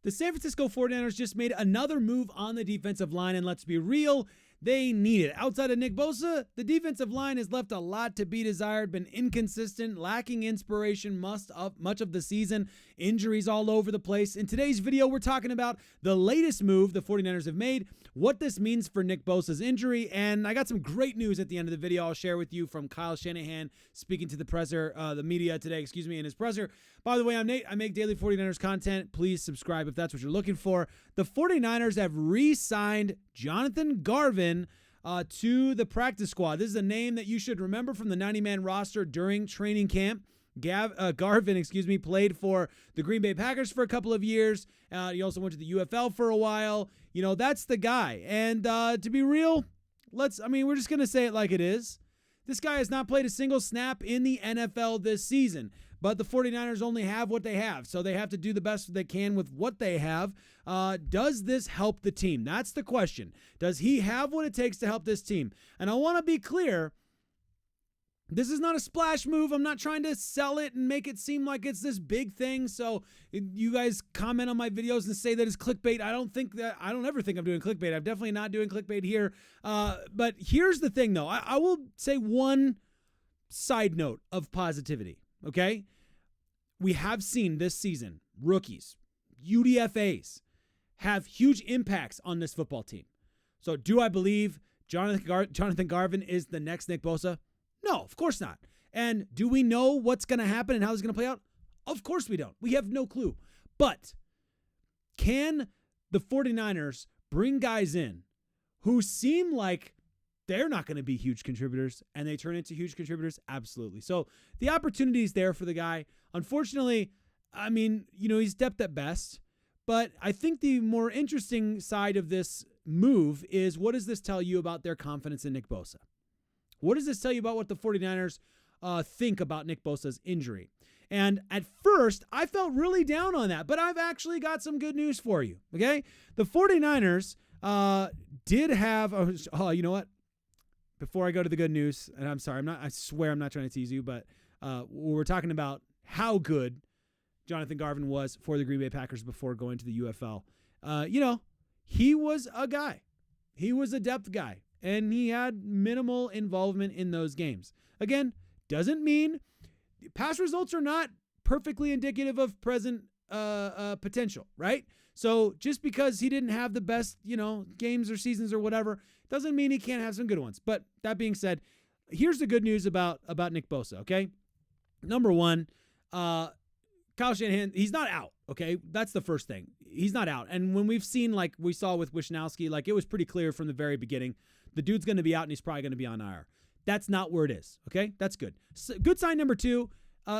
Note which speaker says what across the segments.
Speaker 1: The San Francisco 49ers just made another move on the defensive line, and let's be real, they need it. Outside of Nick Bosa, the defensive line has left a lot to be desired, been inconsistent, lacking inspiration much of the season, injuries all over the place. In today's video, we're talking about the latest move the 49ers have made, what this means for Nick Bosa's injury, and I got some great news at the end of the video I'll share with you from Kyle Shanahan speaking to the media today, in his presser. By the way, I'm Nate. I make daily 49ers content. Please subscribe if that's what you're looking for. The 49ers have re-signed Jonathan Garvin to the practice squad. This is a name that you should remember from the 90-man roster during training camp. Garvin, played for the Green Bay Packers for a couple of years. He also went to the UFL for a while. You know, that's the guy. And to be real, we're just going to say it like it is. This guy has not played a single snap in the NFL this season, but the 49ers only have what they have, so they have to do the best they can with what they have. Does this help the team? That's the question. Does he have what it takes to help this team? And I want to be clear, this is not a splash move. I'm not trying to sell it and make it seem like it's this big thing. So you guys comment on my videos and say that it's clickbait. I don't ever think I'm doing clickbait. I'm definitely not doing clickbait here. But here's the thing, though. I will say one side note of positivity, okay? We have seen this season rookies, UDFAs, have huge impacts on this football team. So do I believe Jonathan Garvin is the next Nick Bosa? No, of course not. And do we know what's going to happen and how it's going to play out? Of course we don't. We have no clue. But can the 49ers bring guys in who seem like they're not going to be huge contributors and they turn into huge contributors? Absolutely. So the opportunity is there for the guy. Unfortunately, he's depth at best. But I think the more interesting side of this move is, what does this tell you about their confidence in Nick Bosa? What does this tell you about what the 49ers think about Nick Bosa's injury? And at first, I felt really down on that, but I've actually got some good news for you, okay? The 49ers did have, you know what? Before I go to the good news, and I'm sorry, I swear I'm not trying to tease you, but we're talking about how good Jonathan Garvin was for the Green Bay Packers before going to the UFL. He was a guy. He was a depth guy. And he had minimal involvement in those games. Again, doesn't mean past results are not perfectly indicative of present potential, right? So just because he didn't have the best, games or seasons or whatever, doesn't mean he can't have some good ones. But that being said, here's the good news about Nick Bosa, okay? Number one, Kyle Shanahan, he's not out, okay? That's the first thing. He's not out. And when we've seen, like we saw with Wishnowsky, like it was pretty clear from the very beginning, the dude's going to be out and he's probably going to be on IR. That's not where it is, okay? That's good. So, good sign number two,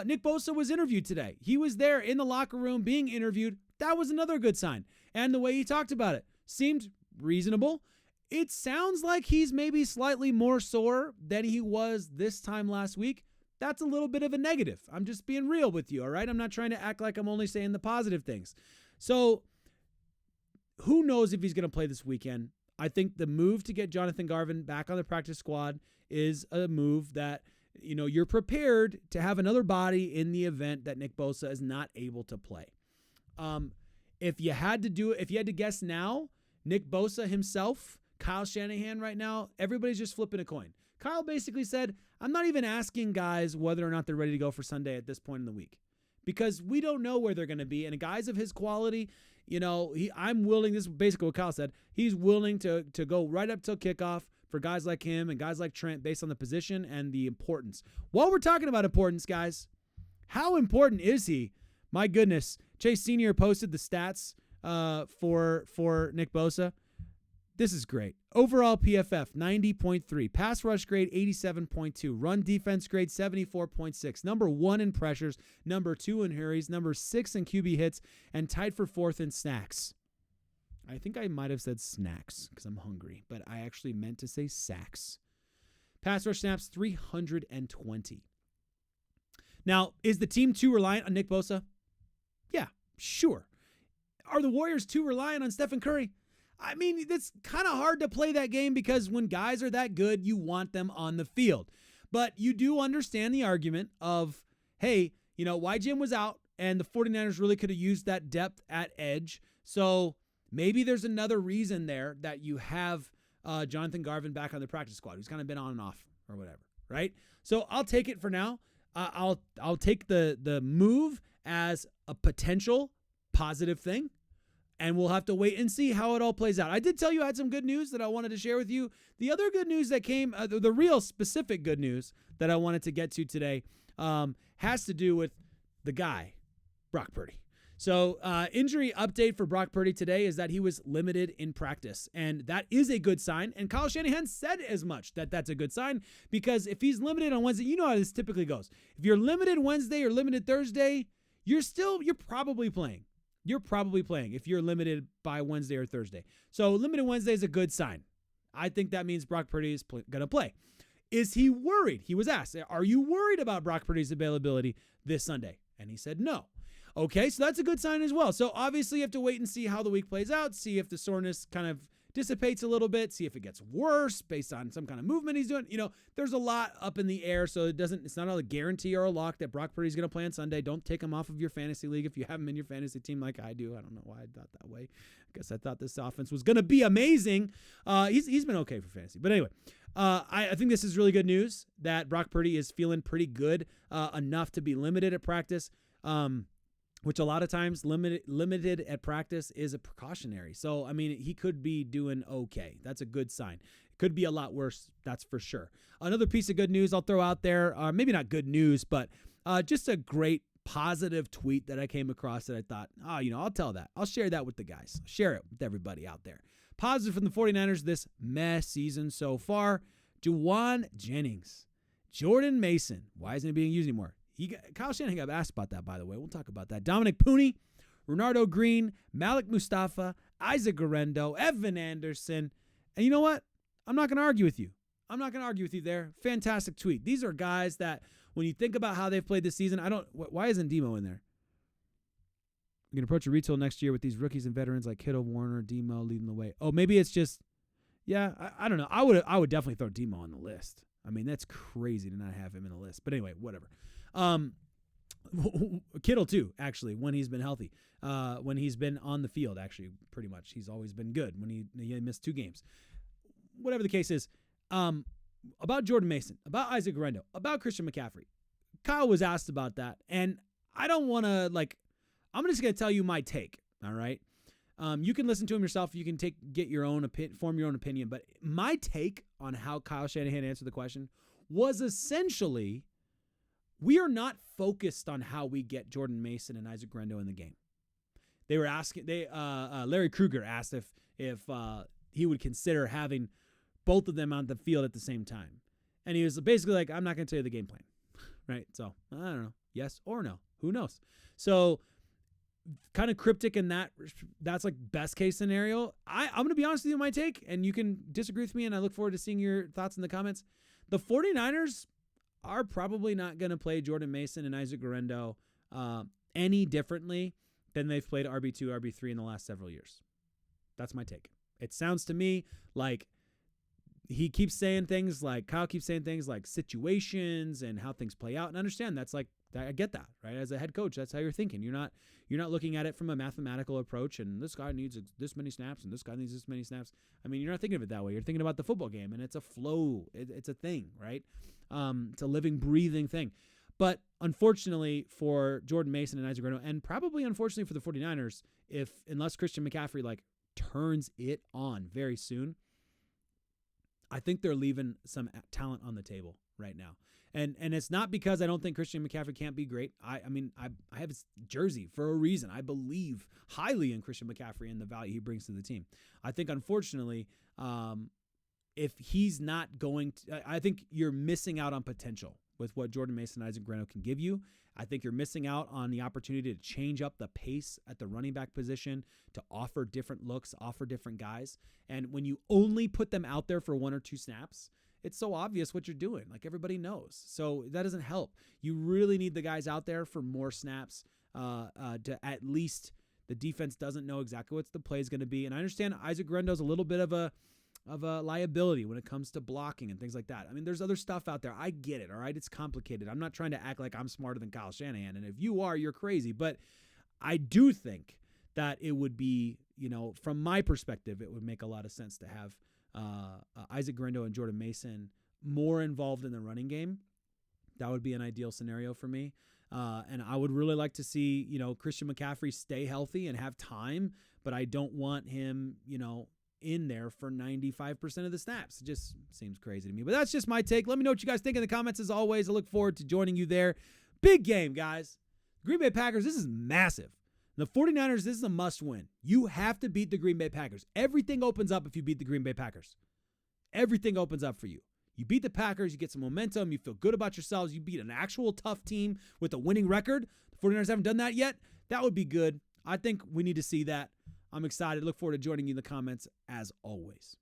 Speaker 1: Nick Bosa was interviewed today. He was there in the locker room being interviewed. That was another good sign. And the way he talked about it seemed reasonable. It sounds like he's maybe slightly more sore than he was this time last week. That's a little bit of a negative. I'm just being real with you, all right? I'm not trying to act like I'm only saying the positive things. So who knows if he's going to play this weekend? I think the move to get Jonathan Garvin back on the practice squad is a move that, you're prepared to have another body in the event that Nick Bosa is not able to play. If you had to guess now, Nick Bosa himself, Kyle Shanahan right now, everybody's just flipping a coin. Kyle basically said, I'm not even asking guys whether or not they're ready to go for Sunday at this point in the week, because we don't know where they're going to be. And guys of his quality, I'm willing, this is basically what Kyle said, he's willing to go right up till kickoff for guys like him and guys like Trent based on the position and the importance. While we're talking about importance, guys, how important is he? My goodness. Chase Sr. posted the stats for Nick Bosa. This is great. Overall PFF, 90.3. Pass rush grade, 87.2. Run defense grade, 74.6. Number 1 in pressures, number 2 in hurries, number 6 in QB hits, and tied for 4th in snacks. I think I might have said snacks because I'm hungry, but I actually meant to say sacks. Pass rush snaps, 320. Now, is the team too reliant on Nick Bosa? Yeah, sure. Are the Warriors too reliant on Stephen Curry? I mean, it's kind of hard to play that game because when guys are that good, you want them on the field. But you do understand the argument of, hey, why Jim was out and the 49ers really could have used that depth at edge. So maybe there's another reason there that you have Jonathan Garvin back on the practice squad, who's kind of been on and off or whatever, right? So I'll take it for now. I'll take the move as a potential positive thing, and we'll have to wait and see how it all plays out. I did tell you I had some good news that I wanted to share with you. The other good news that came, the real specific good news that I wanted to get to today has to do with the guy, Brock Purdy. So injury update for Brock Purdy today is that he was limited in practice, and that is a good sign. And Kyle Shanahan said as much, that that's a good sign, because if he's limited on Wednesday, you know how this typically goes. If you're limited Wednesday or limited Thursday, you're probably playing. You're probably playing if you're limited by Wednesday or Thursday. So limited Wednesday is a good sign. I think that means Brock Purdy is going to play. Is he worried? He was asked, are you worried about Brock Purdy's availability this Sunday? And he said no. Okay, so that's a good sign as well. So obviously you have to wait and see how the week plays out, see if the soreness kind of dissipates a little bit, see if it gets worse based on some kind of movement he's doing. You know, there's a lot up in the air, so it's not a guarantee or a lock that Brock Purdy's going to play on Sunday. Don't take him off of your fantasy league if you have him in your fantasy team like I do. I don't know why I thought that way. I guess I thought this offense was going to be amazing. He's been okay for fantasy. But anyway, I think this is really good news that Brock Purdy is feeling pretty good enough to be limited at practice. Which a lot of times limited at practice is a precautionary. So, I mean, he could be doing okay. That's a good sign. It could be a lot worse, that's for sure. Another piece of good news I'll throw out there, maybe not good news, but just a great positive tweet that I came across that I thought, I'll tell that. I'll share that with the guys. Share it with everybody out there. Positive from the 49ers this mess season so far. Juwan Jennings. Jordan Mason. Why isn't he being used anymore? Kyle Shanahan got asked about that, by the way. We'll talk about that. Dominic Pooney, Renardo Green, Malik Mustafa, Isaac Guerrero, Evan Anderson. And you know what? I'm not going to argue with you. There. Fantastic tweet. These are guys that, when you think about how they've played this season, why isn't Demo in there? We can approach a retool next year with these rookies and veterans like Kittle, Warner, Demo leading the way. Oh, maybe it's just, I don't know. I would definitely throw Demo on the list. I mean, that's crazy to not have him in the list. But anyway, whatever. Kittle too, actually, when he's been healthy, when he's been on the field, actually, pretty much, he's always been good when he missed 2 games. Whatever the case is, about Jordan Mason, about Isaac Guerrero, about Christian McCaffrey. Kyle was asked about that, and I don't want to, I'm just going to tell you my take, all right? You can listen to him yourself. You can form your own opinion, but my take on how Kyle Shanahan answered the question was essentially, we are not focused on how we get Jordan Mason and Isaac Guerrero in the game. They were asking. Larry Krueger asked if he would consider having both of them on the field at the same time, and he was basically like, "I'm not going to tell you the game plan." Right? So I don't know, yes or no. Who knows? So kind of cryptic in that. That's like best case scenario. I'm going to be honest with you, my take, and you can disagree with me, and I look forward to seeing your thoughts in the comments. The 49ers are probably not going to play Jordan Mason and Isaac Guerrero any differently than they've played RB2, RB3 in the last several years. That's my take. It sounds to me like Kyle keeps saying things like situations and how things play out, and understand that's like, I get that, right? As a head coach, that's how you're thinking. You're not looking at it from a mathematical approach, and this guy needs this many snaps and this guy needs this many snaps. I mean, you're not thinking of it that way. You're thinking about the football game, and it's a flow. It's a thing, right? It's a living, breathing thing. But unfortunately for Jordan Mason and Isaac Guerrero, and probably unfortunately for the 49ers, unless Christian McCaffrey turns it on very soon, I think they're leaving some talent on the table right now. And it's not because I don't think Christian McCaffrey can't be great. I have his jersey for a reason. I believe highly in Christian McCaffrey and the value he brings to the team. I think, unfortunately, if he's not going to, I think you're missing out on potential with what Jordan Mason and Isaac Guerrero can give you. I think you're missing out on the opportunity to change up the pace at the running back position, to offer different looks, offer different guys. And when you only put them out there for 1 or 2 snaps, it's so obvious what you're doing. Everybody knows. So that doesn't help. You really need the guys out there for more snaps to at least the defense doesn't know exactly what the play is going to be. And I understand Isaac Guerrero's a little bit of a of a liability when it comes to blocking and things like that. I mean, there's other stuff out there. I get it, all right? It's complicated. I'm not trying to act like I'm smarter than Kyle Shanahan, and if you are, you're crazy. But I do think that it would be, from my perspective, it would make a lot of sense to have Isaac Guerendo and Jordan Mason more involved in the running game. That would be an ideal scenario for me. And I would really like to see, Christian McCaffrey stay healthy and have time, but I don't want him, in there for 95% of the snaps. It just seems crazy to me. But that's just my take. Let me know what you guys think in the comments. As always, I look forward to joining you there. Big game, guys. Green Bay Packers, this is massive. The 49ers, this is a must win. You have to beat the Green Bay Packers. Everything opens up if you beat the Green Bay Packers. Everything opens up for you. You beat the Packers, you get some momentum, you feel good about yourselves, you beat an actual tough team with a winning record. The 49ers haven't done that yet. That would be good. I think we need to see that. I'm excited. Look forward to joining you in the comments as always.